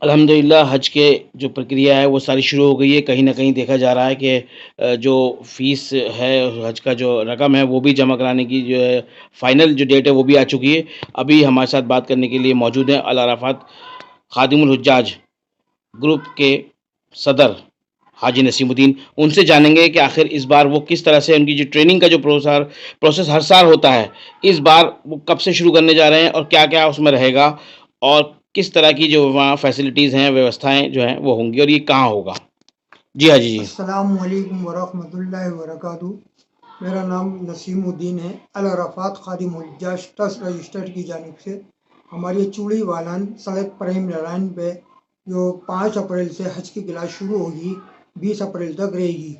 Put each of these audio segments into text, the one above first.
अल्हम्दुलिल्लाह हज के जो प्रक्रिया है वो सारी शुरू हो गई है। कहीं न कहीं देखा जा रहा है कि जो फ़ीस है हज का जो रकम है वो भी जमा कराने की जो है फ़ाइनल जो डेट है वो भी आ चुकी है। अभी हमारे साथ बात करने के लिए मौजूद हैं अल अराफ़ात खादिमुल हुज्जाज ग्रुप के सदर हाजी नसीमुद्दीन। उनसे जानेंगे कि आखिर इस बार वो किस तरह से उनकी जो ट्रेनिंग का जो प्रोसेस हर साल होता है, इस बार वो कब से शुरू करने जा रहे हैं और क्या-क्या उसमें रहेगा और किस तरह की जो वहाँ फैसिलिटीज़ हैं, व्यवस्थाएँ जो हैं वो होंगी और ये कहाँ होगा? जी, हाजी जी। अस्सलामु अलैकुम वरहमतुल्लाहि वबरकातुहू। मेरा नाम नसीमुद्दीन है। अल अराफ़ात खादिमुल हुज्जाज ट्रस्ट रजिस्टर्ड की जानिब से हमारी चूड़ी वालान सड़क प्राइम लाइन पे जो 5 अप्रैल से हज की क्लास शुरू होगी, 20 अप्रैल तक रहेगी,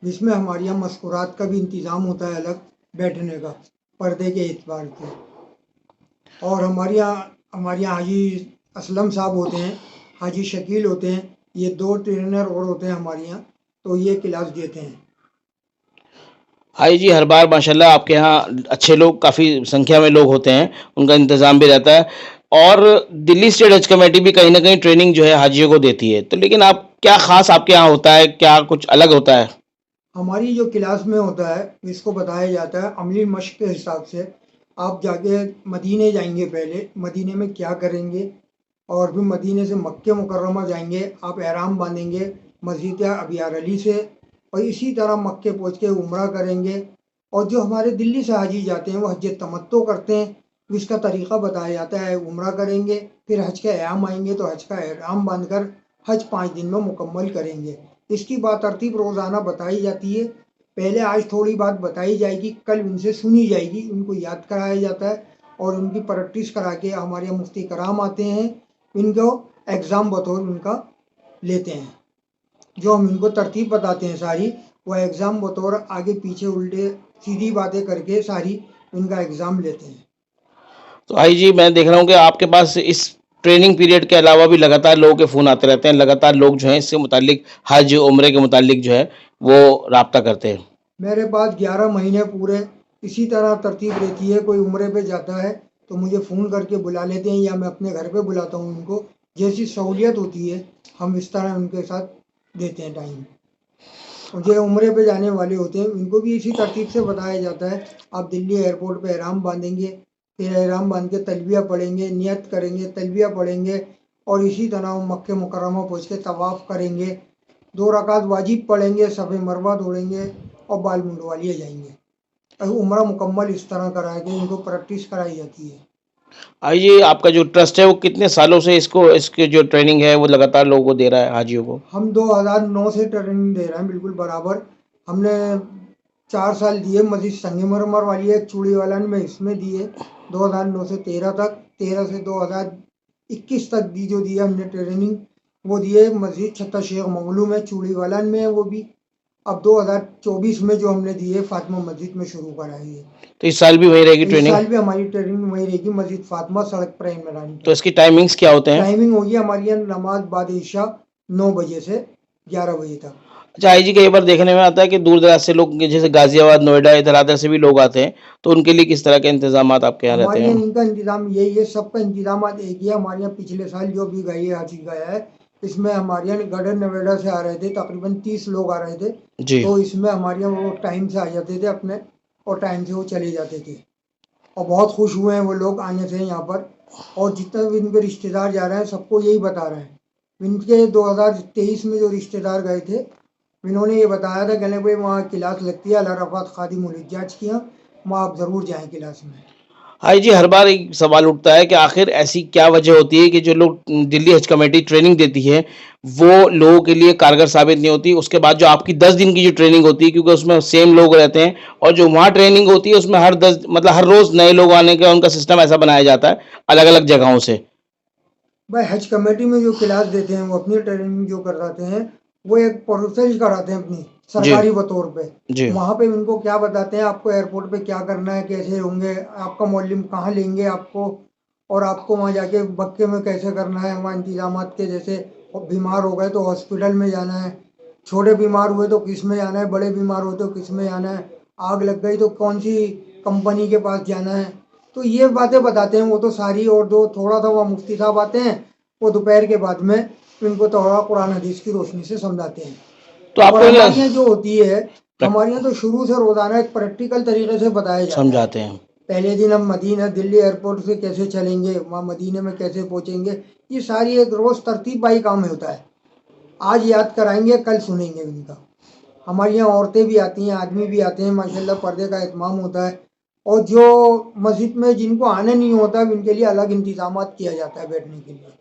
जिसमें हमारे यहाँ मस्कुरात का भी इंतज़ाम होता है अलग बैठने का, पर्दे के एतबार से। और हमारे यहाँ हाजी असलम साहब होते हैं, हाजी शकील होते हैं, ये 2 ट्रेनर और होते हैं हमारे यहाँ, तो ये क्लास देते हैं। हाजी जी, हर बार माशाल्लाह आपके यहाँ अच्छे लोग काफ़ी संख्या में लोग होते हैं, उनका इंतज़ाम भी रहता है और दिल्ली स्टेट हज कमेटी भी कहीं न कहीं ट्रेनिंग जो है हाजियों को देती है। तो लेकिन आप क्या ख़ास आपके यहाँ होता है? क्या कुछ अलग होता है? हमारी जो क्लास में होता है, इसको बताया जाता है अमली मश्क के हिसाब से। आप जाके मदीने जाएंगे, पहले मदीने में क्या करेंगे, और फिर मदीने से मक्के मुकर्रमा जाएंगे, आप एहराम बांधेंगे मस्जिद अबियार अली से, और इसी तरह मक्के पहुँच के उम्रा करेंगे। और जो हमारे दिल्ली से हाजी जाते हैं वो हज तमत्तो करते हैं, तो इसका तरीक़ा बताया जाता है। उम्रा करेंगे, फिर हज का एहराम आएंगे तो हज का एहराम बांध कर हज 5 दिन में मुकम्मल करेंगे। इसकी बात तरतीब रोज़ाना बताई जाती है। पहले आज थोड़ी बात बताई जाएगी, कल उनसे सुनी जाएगी, उनको याद कराया जाता है और उनकी प्रैक्टिस करा के हमारे यहाँ मुफ्ती कराम आते हैं, इनको एग्ज़ाम बतौर उनका लेते हैं। जो हम इनको तरतीब बताते हैं सारी, वो एग्ज़ाम बतौर आगे पीछे उल्टे सीधी बातें करके सारी इनका एग्ज़ाम लेते हैं। तो आई जी मैं देख रहा हूँ कि आपके पास इस ट्रेनिंग पीरियड के अलावा भी लगातार लोगों के फ़ोन आते रहते हैं, लगातार लोग जो हैं इससे मुताल्लिक हज, उम्रे के मुताल्लिक जो है वो राब्ता करते हैं। मेरे पास 11 महीने पूरे इसी तरह तरतीब रहती है। कोई उम्रे पे जाता है तो मुझे फ़ोन करके बुला लेते हैं या मैं अपने घर पे बुलाता हूँ उनको। जैसी सहूलियत होती है हम इस तरह उनके साथ देते हैं टाइम। और जो उम्रे पे जाने वाले होते हैं उनको भी इसी तरतीब से बताया जाता है। आप दिल्ली एयरपोर्ट पे एहराम बांधेंगे, फिर एहराम बांध के तलबिया पढ़ेंगे, नियत करेंगे, तलबिया पढ़ेंगे और इसी तरह मक्के मुकर्रमा पहुँच के तवाफ़ करेंगे, 2 रकात वाजिब पढ़ेंगे, सफ़े मरवा दौड़ेंगे और बाल मुंडवा लिए जाएंगे। और उम्रा मुकम्मल इस तरह कराया के इनको प्रैक्टिस कराई जाती है। आई जी आपका जो ट्रस्ट है वो कितने सालों से इसको इसकी जो ट्रेनिंग है वो लगातार लोगों को दे रहा है हाजियों को? हम 2009 से ट्रेनिंग दे रहे हैं, बिल्कुल बराबर। हमने 4 साल दिए मस्जिद संगमरमर वाली एक चूड़ी वालन में, इसमें दिए 2009 से 13 तक, 13 से 2021 तक दी, जो दिया हमने ट्रेनिंग वो दिए मस्जिद छत्ता शेख मंगलू में, चूड़ी वालन में है वो भी। अब 2024 में जो हमने दिए फातिमा मस्जिद में शुरू कराई है। तो इस साल भी वही रहेगी इस ट्रेनिंग? साल भी हमारी ट्रेनिंग वही रहेगी मस्जिद फातिमा सड़क प्राइम मैदान तो पे। इसकी टाइमिंग्स क्या होते हैं? टाइमिंग होगी हमारी यहाँ नमाज बाद इशा 9 बजे से 11 बजे तक। अच्छा आई जी कई बार देखने में आता है कि दूर-दराज से लोग जैसे गाज़ियाबाद, नोएडा इधर-आधर से भी लोग आते हैं, तो उनके लिए किस तरह के इंतज़ामात आपके यहाँ रहते हमारे यहाँ हैं? इनका इंतज़ाम यही है, सबका इंतज़ाम एक ही है। हमारे यहाँ पिछले साल जो भी गए हाजी गया है, इसमें हमारे यहाँ गढ़ नोएडा से आ रहे थे, तकरीबन 30 लोग आ रहे थे। जी। तो इसमें हमारे यहाँ वो टाइम से आ जाते थे अपने, और टाइम से वो चले जाते थे, और बहुत खुश हुए हैं वो लोग आने से यहाँ पर। और जितने भी इनके रिश्तेदार जा रहे हैं सबको यही बता रहे हैं। इनके 2023 में जो रिश्तेदार गए थे, इन्होंने ये बताया था, कहने भाई वहाँ क्लास लगती है अल अराफ़ात खादिमुल हुज्जाज की यहाँ, वहाँ आप ज़रूर जाएँ क्लास में। हाँ जी, हर बार एक सवाल उठता है कि आखिर ऐसी क्या वजह होती है कि जो लोग दिल्ली हज कमेटी ट्रेनिंग देती है, वो लोगों के लिए कारगर साबित नहीं होती। उसके बाद जो आपकी 10 दिन की जो ट्रेनिंग होती है, क्योंकि उसमें सेम लोग रहते हैं और जो वहाँ ट्रेनिंग होती है, उसमें हर 10 मतलब हर रोज़ नए लोग आने का उनका सिस्टम ऐसा बनाया जाता है, अलग-अलग जगहों से। भाई हज कमेटी में जो क्लास देते हैं वो अपनी ट्रेनिंग जो कराते हैं, वो एक प्रोसेस कराते हैं अपनी जी, सरकारी बतौर पे। जी। वहाँ पे उनको क्या बताते हैं, आपको एयरपोर्ट पे क्या करना है, कैसे होंगे, आपका मौलिम कहाँ लेंगे आपको, और आपको वहाँ जाके मक्के में कैसे करना है, वहाँ इंतजामात के जैसे बीमार हो गए तो हॉस्पिटल में जाना है, छोटे बीमार हुए तो किस में जाना है, बड़े बीमार हुए तो किस में जाना है, आग लग गई तो कौन सी कंपनी के पास जाना है। तो ये बातें बताते हैं वो तो सारी। और जो थोड़ा सा वह मुफ्ती साहब आते हैं वो दोपहर के बाद में इनको थोड़ा कुरान हदीस की रोशनी से समझाते हैं। तो और आपको हमारे क्या यहाँ जो होती है, हमारे यहाँ तो शुरू से रोज़ाना एक प्रैक्टिकल तरीके से बताया जाता है। समझाते हैं? पहले दिन हम मदीना दिल्ली एयरपोर्ट से कैसे चलेंगे, वहाँ मदीने में कैसे पहुँचेंगे, ये सारी एक रोज़ तरतीब बाई काम होता है। आज याद कराएंगे, कल सुनेंगे इनका। हमारे यहाँ औरतें भी आती हैं, आदमी भी आते हैं, माशाल्लाह पर्दे का एहतमाम होता है। और जो मस्जिद में जिनको आने नहीं होता उनके लिए अलग इंतजामात किया जाता है बैठने के लिए।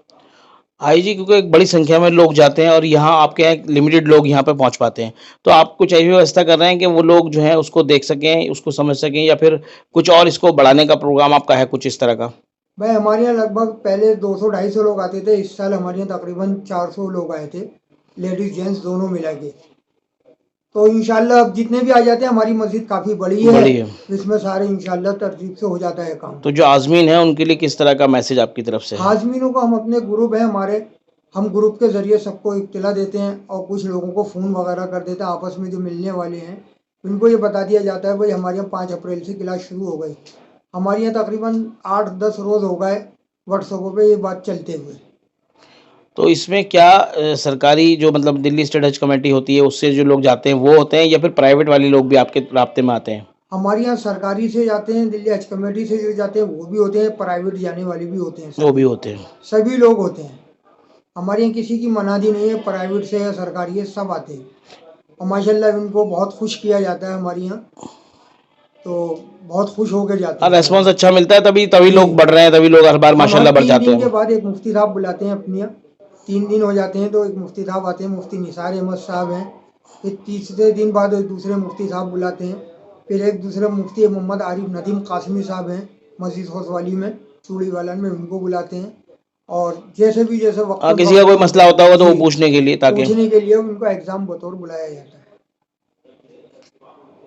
आई जी, क्योंकि एक बड़ी संख्या में लोग जाते हैं और यहाँ आपके यहाँ लिमिटेड लोग यहाँ पे पहुँच पाते हैं। तो आप कुछ ऐसी व्यवस्था कर रहे हैं कि वो लोग जो हैं उसको देख सकें, उसको समझ सकें, या फिर कुछ और इसको बढ़ाने का प्रोग्राम आपका है कुछ इस तरह का? भाई हमारे यहाँ लगभग पहले 200-250 लोग आते थे, इस साल हमारे यहाँ तकरीबन 400 लोग आए थे, लेडीज जेंट्स दोनों मिला के। तो इंशाल्लाह अब जितने भी आ जाते हैं, हमारी मस्जिद काफ़ी बड़ी है, बड़ी है। इसमें सारे इंशाल्लाह तरतीब से हो जाता है काम। तो जो आज़मीन है उनके लिए किस तरह का मैसेज आपकी तरफ से है? हाज़मीनों को हम अपने ग्रुप है हमारे, हम ग्रुप के ज़रिए सबको इत्तला देते हैं और कुछ लोगों को फ़ोन वगैरह कर देते हैं आपस में जो मिलने वाले हैं, उनको ये बता दिया जाता है भाई हमारे यहाँ 5 अप्रैल से क्लास शुरू हो गई। हमारे यहाँ तकरीबन 8-10 रोज़ हो गए व्हाट्सएप पे ये बात चलते हुए। तो इसमें क्या सरकारी जो मतलब दिल्ली स्टेट हज कमेटी होती है उससे जो लोग जाते हैं वो होते हैं, या फिर प्राइवेट वाले लोग भी आपके राब्ते में आते हैं? हमारे यहाँ सरकारी से जाते हैं, दिल्ली हज कमेटी से जो जाते हैं वो भी होते हैं, प्राइवेट जाने वाले भी होते हैं, वो भी होते हैं। सभी लोग होते हैं। हमारे यहाँ किसी की मनादी नहीं है, प्राइवेट से या सरकारी है, सब आते हैं। और माशाल्लाह उनको बहुत खुश किया जाता है हमारे यहाँ, तो बहुत खुश होकर जाते हाँ, हैं। रेस्पॉन्स अच्छा मिलता है, तभी लोग बढ़ रहे हैं, तभी लोग हर बार हम माशाल्लाह बढ़ 3 जाते दिन के हैं। बाद एक मुफ्ती साहब बुलाते हैं अपने यहाँ। 3 दिन हो जाते हैं तो एक मुफ्ती साहब आते हैं, मुफ्ती निसार अहमद साहब हैं। फिर तीसरे दिन बाद एक दूसरे मुफ्ती साहब बुलाते हैं। फिर एक दूसरे मुफ्ती मोहम्मद आरिफ नदीम कासमी साहब हैं, मस्जिद होसवाली में, चूड़ीवालन में, उनको बुलाते हैं। और जैसे वक्त हाँ, किसी का कोई मसला होता होगा तो वो जी, पूछने के लिए, ताकि पूछने के लिए उनको एग्ज़ाम बतौर बुलाया जाता है।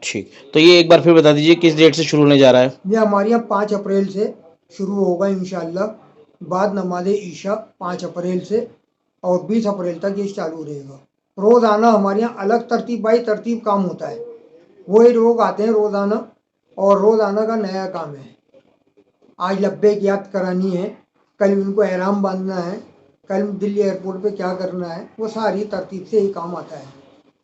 ठीक। तो ये एक बार फिर बता दीजिए किस डेट से शुरू होने जा रहा है? ये हमारे यहाँ 5 अप्रैल से शुरू होगा इंशाल्लाह, बाद नमाज ईशा 5 अप्रैल से और 20 अप्रैल तक ये चालू रहेगा। रोज़ाना हमारे यहाँ अलग तरतीब बाई तरतीब काम होता है, वही लोग आते हैं रोज़ाना और रोज़ाना का नया काम है। आज लब्बैक याद करानी है, कल उनको एहराम बांधना है, कल दिल्ली एयरपोर्ट पे क्या करना है, वो सारी तरतीब से ही काम आता है।